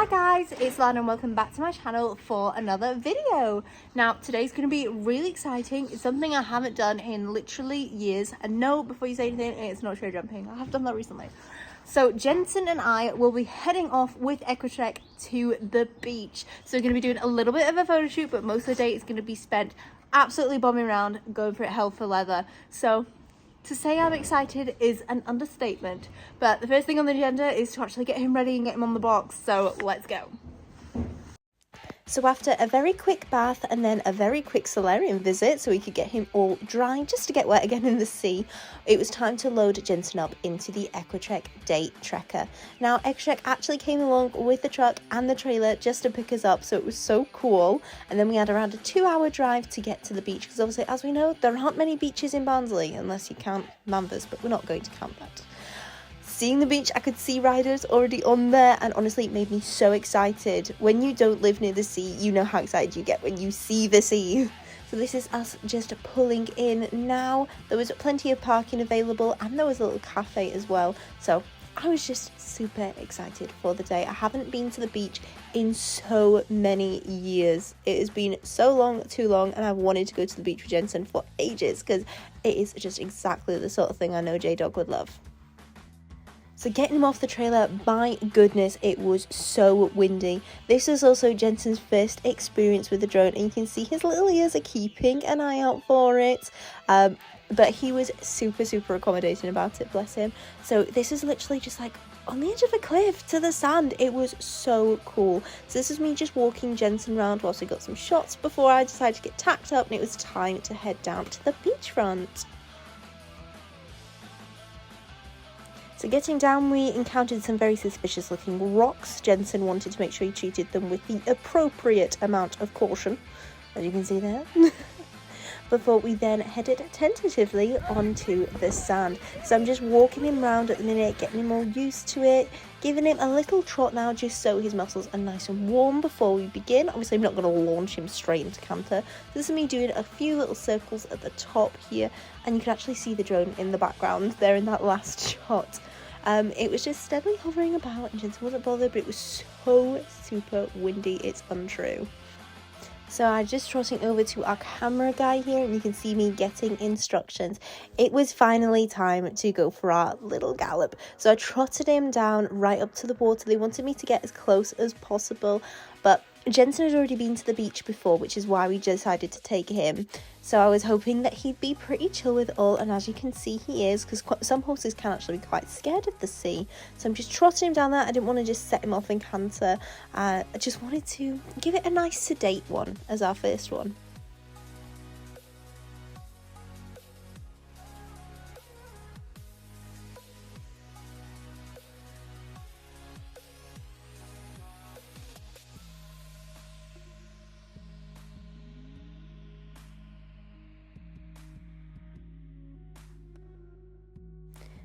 Hi guys, it's Lana and welcome back to my channel for another video. Now today's going to be really exciting. It's something I haven't done in literally years, and no, before you say anything, it's not show jumping. I have done that recently. So Jensen and I will be heading off with EquiTrek to the beach. So we're going to be doing a little bit of a photo shoot, but most of the day is going to be spent absolutely bombing around, going for it hell for leather. So to say I'm excited is an understatement, but the first thing on the agenda is to actually get him ready and get him on the box, so let's go. So after a very quick bath and then a very quick solarium visit so we could get him all dry just to get wet again in the sea, it was time to load Jensen up into the EquiTrek Day Trekker. Now EquiTrek actually came along with the truck and the trailer just to pick us up, so it was so cool. And then we had around a 2-hour drive to get to the beach because obviously, as we know, there aren't many beaches in Barnsley unless you count Manvers, but we're not going to count that. Seeing the beach, I could see riders already on there, and honestly it made me so excited. When you don't live near the sea, you know how excited you get when you see the sea. So this is us just pulling in now. There was plenty of parking available and there was a little cafe as well, so I was just super excited for the day. I haven't been to the beach in so many years. It has been so long, too long, and I've wanted to go to the beach with Jensen for ages because it is just exactly the sort of thing I know J-Dog would love. So getting him off the trailer, my goodness, it was so windy. This was also Jensen's first experience with the drone, and you can see his little ears are keeping an eye out for it. But he was super accommodating about it, bless him. So this is literally just like on the edge of a cliff to the sand. It was so cool. So this is me just walking Jensen around whilst we got some shots before I decided to get tacked up and it was time to head down to the beachfront. So getting down, we encountered some very suspicious looking rocks. Jensen wanted to make sure he treated them with the appropriate amount of caution, as you can see there, before we then headed tentatively onto the sand. So I'm just walking him around at the minute, getting him all used to it, giving him a little trot now just so his muscles are nice and warm before we begin. Obviously I'm not going to launch him straight into canter. This is me doing a few little circles at the top here, and you can actually see the drone in the background there in that last shot. It was just steadily hovering about and Jensen wasn't bothered, but it was so super windy, it's untrue. So I'm just trotting over to our camera guy here and you can see me getting instructions. It was finally time to go for our little gallop. So I trotted him down right up to the water. They wanted me to get as close as possible, but Jensen had already been to the beach before, which is why we decided to take him. So I was hoping that he'd be pretty chill with it all, and as you can see he is, because some horses can actually be quite scared of the sea. So I'm just trotting him down there. I didn't want to just set him off in canter. I just wanted to give it a nice sedate one as our first one.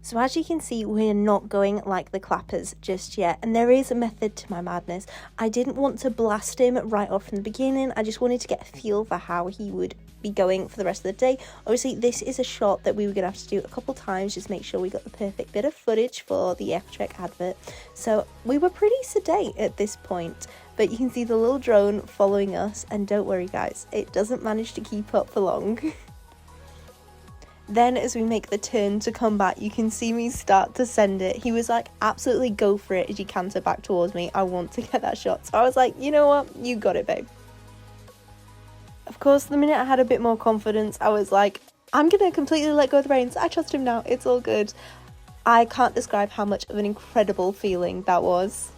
So as you can see, we're not going like the clappers just yet, and there is a method to my madness. I didn't want to blast him right off from the beginning. I just wanted to get a feel for how he would be going for the rest of the day. Obviously this is a shot that we were going to have to do a couple times, just make sure we got the perfect bit of footage for the EquiTrek advert. So we were pretty sedate at this point, but you can see the little drone following us, and don't worry guys, it doesn't manage to keep up for long. Then as we make the turn to come back, you can see me start to send it. He was like, absolutely go for it as you canter back towards me. I want to get that shot. So I was like, you know what? You got it, babe. Of course, the minute I had a bit more confidence, I was like, I'm going to completely let go of the reins. I trust him now. It's all good. I can't describe how much of an incredible feeling that was.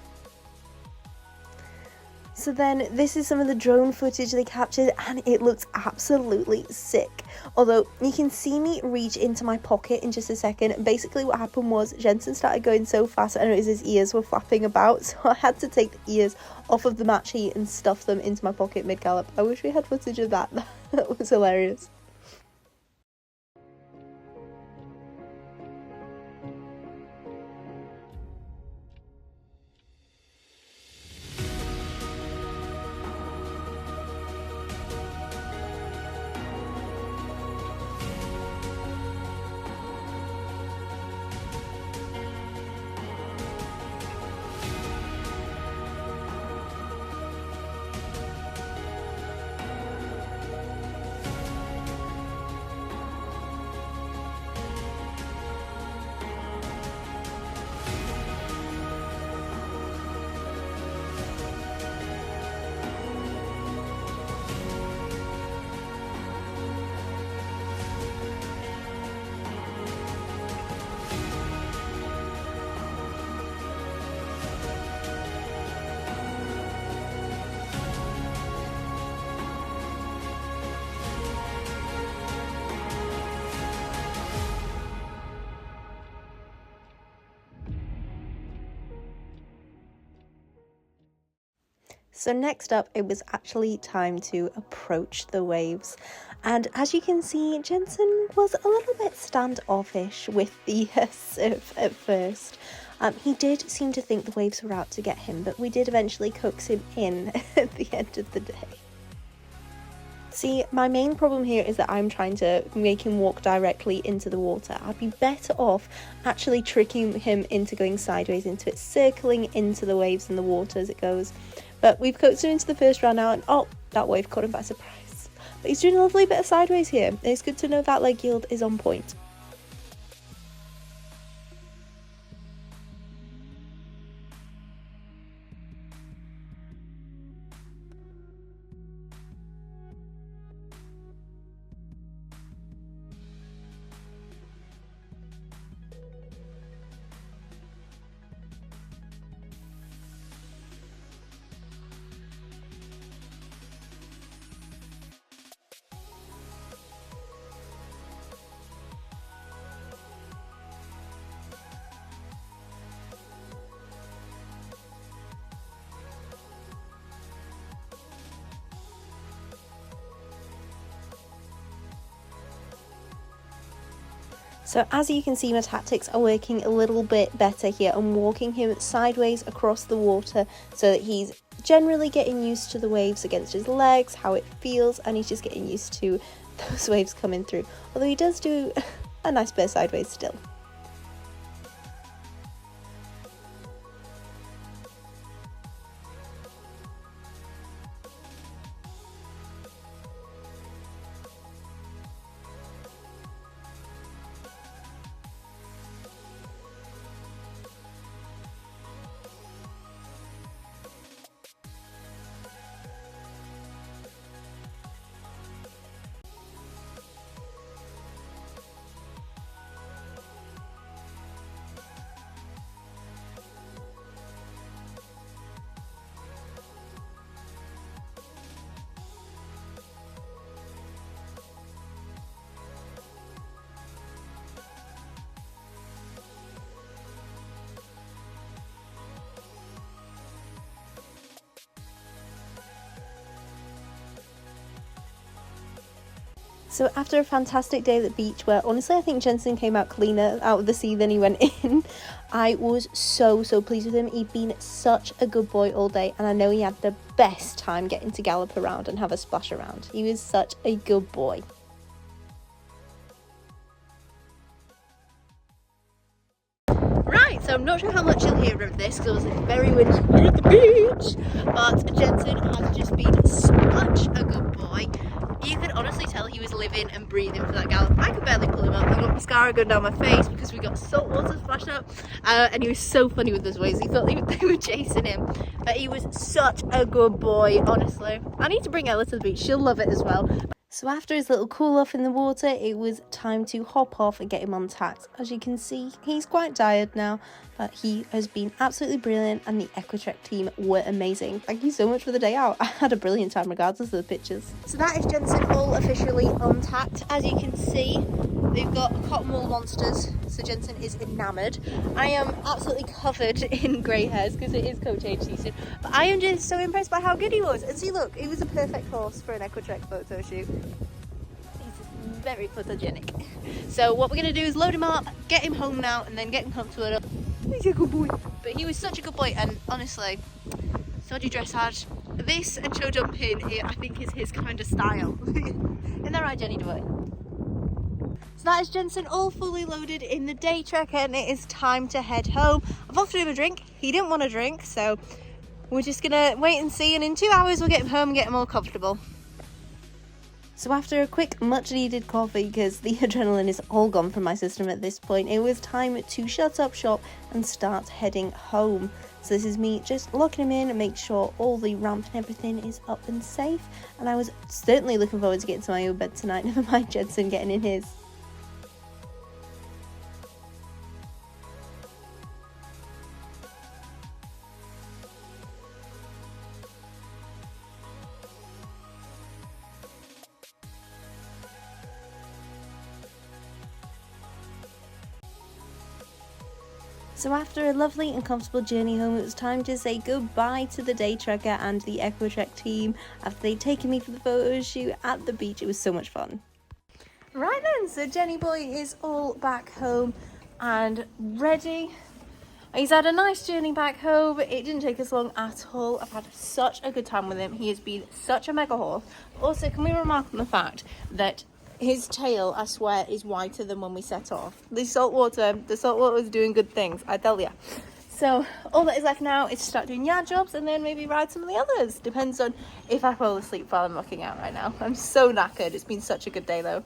So then this is some of the drone footage they captured, and it looks absolutely sick. Although you can see me reach into my pocket in just a second. Basically what happened was Jensen started going so fast, I noticed his ears were flapping about, so I had to take the ears off of the match heat and stuff them into my pocket mid-gallop. I wish we had footage of that. That was hilarious. So next up, it was actually time to approach the waves. And as you can see, Jensen was a little bit standoffish with the surf at first. He did seem to think the waves were out to get him, but we did eventually coax him in at the end of the day. See, my main problem here is that I'm trying to make him walk directly into the water. I'd be better off actually tricking him into going sideways into it, circling into the waves and the water as it goes. But we've coaxed him into the first round now, and oh, that wave caught him by surprise. But he's doing a lovely bit of sideways here. It's good to know that leg yield is on point. So as you can see, my tactics are working a little bit better here. I'm walking him sideways across the water so that he's generally getting used to the waves against his legs, how it feels, and he's just getting used to those waves coming through. Although he does do a nice bit sideways still. So after a fantastic day at the beach, where honestly I think Jensen came out cleaner out of the sea than he went in, I was so pleased with him. He'd been such a good boy all day, and I know he had the best time getting to gallop around and have a splash around. He was such a good boy. Right, so I'm not sure how much you'll hear of this because it was very windy here at the beach, but Jensen has just been such a good boy. You could honestly tell he was living and breathing for that gallop. I could barely pull him up. I got mascara going down my face because we got salt water splashed up, and he was so funny with those waves. He thought they were chasing him, but he was such a good boy, honestly. I need to bring Ella to the beach. She'll love it as well. So after his little cool off in the water, it was time to hop off and get him on tack. As you can see, he's quite tired now, but he has been absolutely brilliant, and the EquiTrek team were amazing. Thank you so much for the day out. I had a brilliant time regardless of the pictures. So that is Jensen all officially untacked. As you can see, they've got cotton wool monsters, so Jensen is enamoured. I am absolutely covered in grey hairs because it is coat change season, but I am just so impressed by how good he was. And see, look, he was a perfect horse for an EquiTrek photo shoot. He's very photogenic. So what we're going to do is load him up, get him home now, and then get him comfortable. He's a good boy. But he was such a good boy, and honestly, Sodgy dressage, this and show jumping, I think is his kind of style. Isn't that right, Jenny Boy? So that is Jensen all fully loaded in the day trek, and it is time to head home. I've offered him a drink. He didn't want a drink, so we're just gonna wait and see, and in 2 hours we'll get him home and get him all comfortable. So after a quick much needed coffee, because the adrenaline is all gone from my system at this point, it was time to shut up shop and start heading home. So this is me just locking him in and make sure all the ramp and everything is up and safe, and I was certainly looking forward to getting to my own bed tonight, never mind Jensen getting in his. So after a lovely and comfortable journey home, it was time to say goodbye to the day trekker and the EquiTrek team after they'd taken me for the photo shoot at the beach. It was so much fun. Right then, so Jenny boy is all back home and ready. He's had a nice journey back home. It didn't take us long at all. I've had such a good time with him. He has been such a mega horse. Also, can we remark on the fact that his tail, I swear, is whiter than when we set off. The saltwater is doing good things, I tell ya. So all that is left now is to start doing yard jobs and then maybe ride some of the others. Depends on if I fall asleep while I'm looking out right now. I'm so knackered. It's been such a good day though.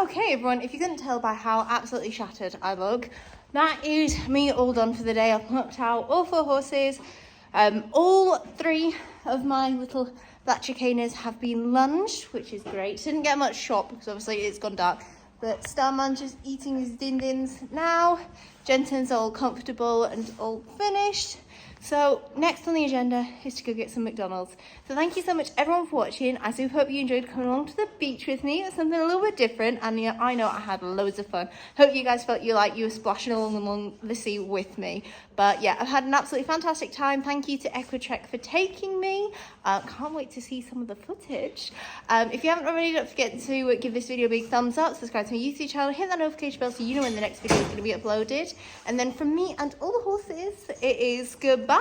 Okay everyone, if you couldn't tell by how absolutely shattered I look, that is me all done for the day. I've knocked out all 4 horses. All 3 of my little black chicanas have been lunged, which is great. Didn't get much shot because obviously it's gone dark. But Starman's just eating his din-dins now. Jensen's all comfortable and all finished. So next on the agenda is to go get some McDonald's. So thank you so much everyone for watching. I do hope you enjoyed coming along to the beach with me. It's something a little bit different, and yeah, I know I had loads of fun. Hope you guys felt you were splashing along the sea with me. But yeah, I've had an absolutely fantastic time. Thank you to EquiTrek for taking me. Can't wait to see some of the footage. If you haven't already, don't forget to give this video a big thumbs up, subscribe to my YouTube channel, hit that notification bell so you know when the next video is going to be uploaded. And then from me and all the horses, it is goodbye.